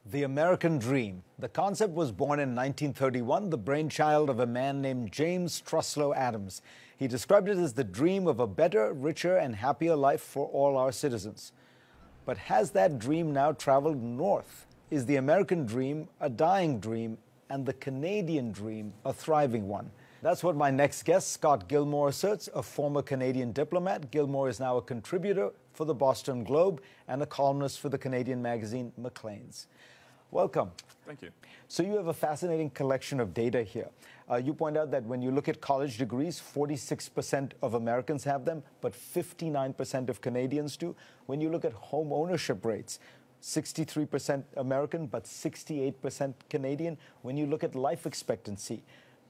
The American Dream. The concept was born in 1931, the brainchild of a man named James Truslow Adams. He described it as the dream of a better, richer, and happier life for all our citizens. But has that dream now traveled north? Is the American dream a dying dream and the Canadian dream a thriving one? That's what my next guest, Scott Gilmore, asserts, a former Canadian diplomat. Gilmore is now a contributor for the Boston Globe and a columnist for the Canadian magazine Maclean's. Welcome. Thank you. So you have a fascinating collection of data here. You point out that when you look at college degrees, 46% of Americans have them, but 59% of Canadians do. When you look at home ownership rates, 63% American, but 68% Canadian. When you look at life expectancy,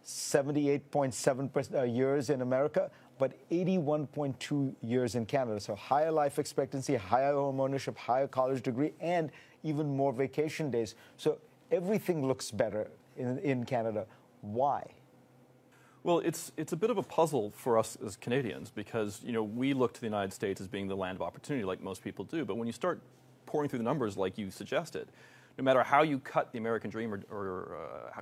78.7 years in America, but 81.2 years in Canada. So higher life expectancy, higher home ownership, higher college degree, and even more vacation days. So everything looks better in Canada. Why? Well, it's a bit of a puzzle for us as Canadians because, we look to the United States as being the land of opportunity like most people do. But when you start pouring through the numbers like you suggested, no matter how you cut the American dream or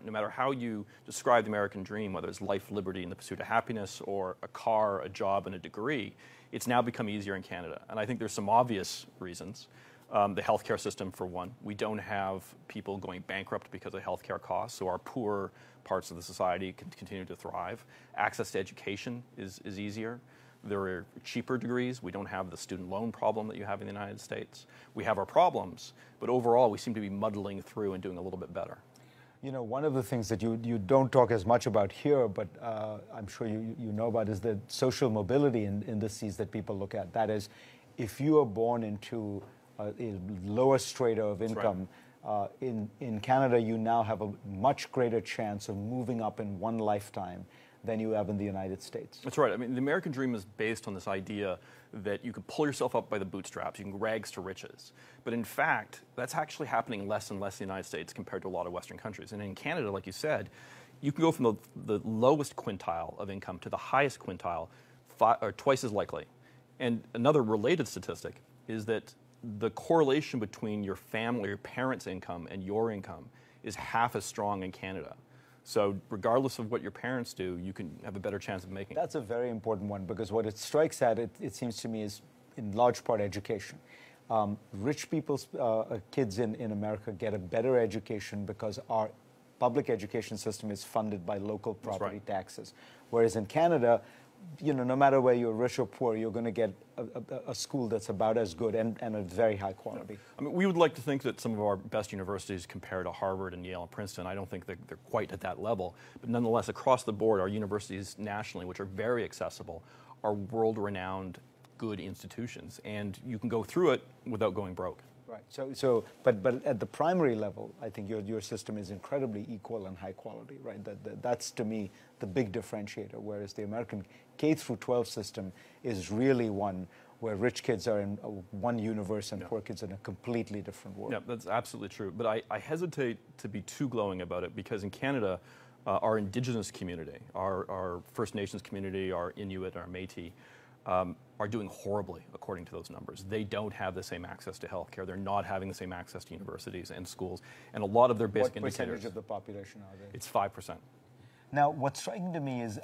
no matter how you describe the American dream, whether it's life, liberty, and the pursuit of happiness, or a car, a job, and a degree, it's now become easier in Canada. And I think there's some obvious reasons. The healthcare system, for one. We don't have people going bankrupt because of healthcare costs, so our poor parts of the society can continue to thrive. Access to education is easier. There are cheaper degrees. We don't have the student loan problem that you have in the United States. We have our problems, but overall we seem to be muddling through and doing a little bit better. One of the things that you don't talk as much about here, but I'm sure you know about, is the social mobility indices that people look at. That is, if you are born into a lower strata of income, right. In Canada, you now have a much greater chance of moving up in one lifetime than you have in the United States. That's right. I mean, the American dream is based on this idea that you can pull yourself up by the bootstraps, you can rags to riches. But in fact, that's actually happening less and less in the United States compared to a lot of Western countries. And in Canada, like you said, you can go from the lowest quintile of income to the highest quintile twice as likely. And another related statistic is that the correlation between your family, your parents' income, and your income is half as strong in Canada. So regardless of what your parents do, you can have a better chance of making it. That's a very important one, because what it strikes at, it seems to me, is in large part education. Rich people's kids in America get a better education because our public education system is funded by local property taxes. Whereas in Canada, no matter where you're rich or poor, you're going to get a school that's about as good and a very high quality. I mean, we would like to think that some of our best universities compare to Harvard and Yale and Princeton. I don't think they're quite at that level. But nonetheless, across the board, our universities nationally, which are very accessible, are world-renowned good institutions. And you can go through it without going broke. Right. But at the primary level, I think your system is incredibly equal and high quality, right? That's, to me, the big differentiator, whereas the American K through 12 system is really one where rich kids are in one universe and poor kids in a completely different world. Yeah, that's absolutely true. But I hesitate to be too glowing about it, because in Canada, our Indigenous community, our First Nations community, our Inuit, our Métis, are doing horribly according to those numbers. They don't have the same access to healthcare. They're not having the same access to universities and schools. And a lot of their basic indicators... What percentage of the population are they? It's 5%. Now, what's striking to me is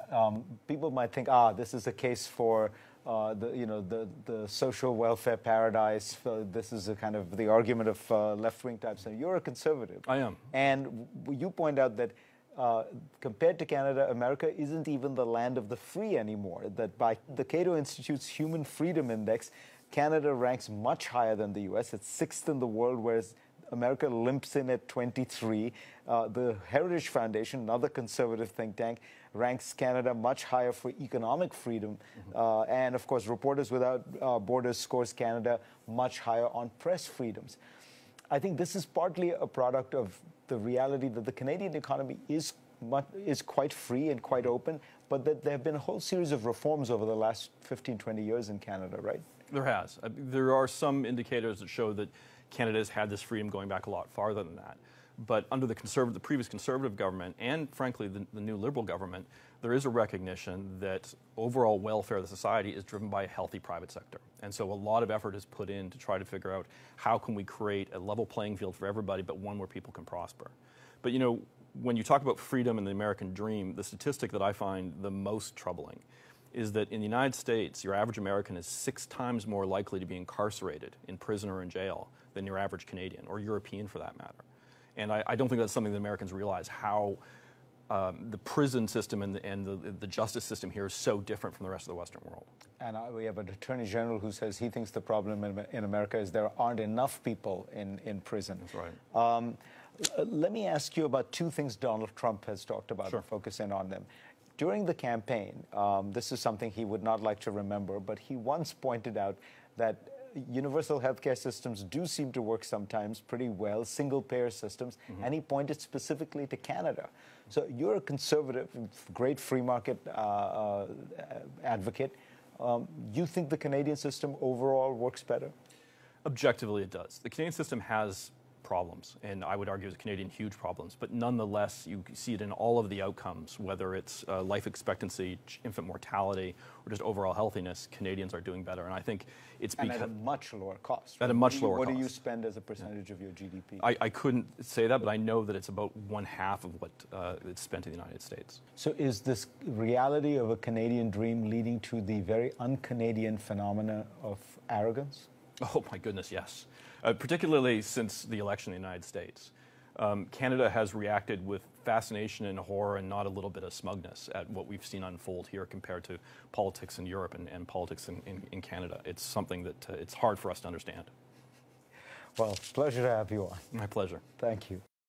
people might think, this is a case for the social welfare paradise. This is a kind of the argument of left-wing types. So you're a conservative. I am. And you point out that compared to Canada, America isn't even the land of the free anymore. That by the Cato Institute's Human Freedom Index, Canada ranks much higher than the U.S. It's 6th in the world, whereas America limps in at 23. The Heritage Foundation, another conservative think tank, ranks Canada much higher for economic freedom. And of course, Reporters Without Borders scores Canada much higher on press freedoms. I think this is partly a product of the reality that the Canadian economy is quite free and quite open, but that there have been a whole series of reforms over the last 15, 20 years in Canada, right? There has. There are some indicators that show that Canada has had this freedom going back a lot farther than that. But under the previous conservative government, and frankly the new liberal government, there is a recognition that overall welfare of the society is driven by a healthy private sector. And so a lot of effort is put in to try to figure out how can we create a level playing field for everybody, but one where people can prosper. But you know, when you talk about freedom and the American dream, the statistic that I find the most troubling is that in the United States, your average American is 6 times more likely to be incarcerated in prison or in jail than your average Canadian, or European for that matter. And I don't think that's something that Americans realize, how the prison system and the justice system here is so different from the rest of the Western world. And we have an Attorney General who says he thinks the problem in America is there aren't enough people in prison. That's right. Let me ask you about 2 things Donald Trump has talked about. Sure. And focus in on them. During the campaign, this is something he would not like to remember, but he once pointed out that universal healthcare systems do seem to work sometimes pretty well, single-payer systems, and he pointed specifically to Canada. So you're a conservative, great free market advocate. You think the Canadian system overall works better? Objectively, it does. The Canadian system has problems, and I would argue the Canadian huge problems, but nonetheless, you see it in all of the outcomes, whether it's life expectancy, infant mortality, or just overall healthiness. Canadians are doing better, and I think it's because at a much lower cost. At a much lower cost. What do you spend as a percentage of your GDP? I couldn't say that, but I know that it's about 1/2 of what it's spent in the United States. So is this reality of a Canadian dream leading to the very un-Canadian phenomena of arrogance? Oh my goodness, yes. Particularly since the election in the United States. Canada has reacted with fascination and horror and not a little bit of smugness at what we've seen unfold here compared to politics in Europe and politics in Canada. It's something that it's hard for us to understand. Well, pleasure to have you on. My pleasure. Thank you.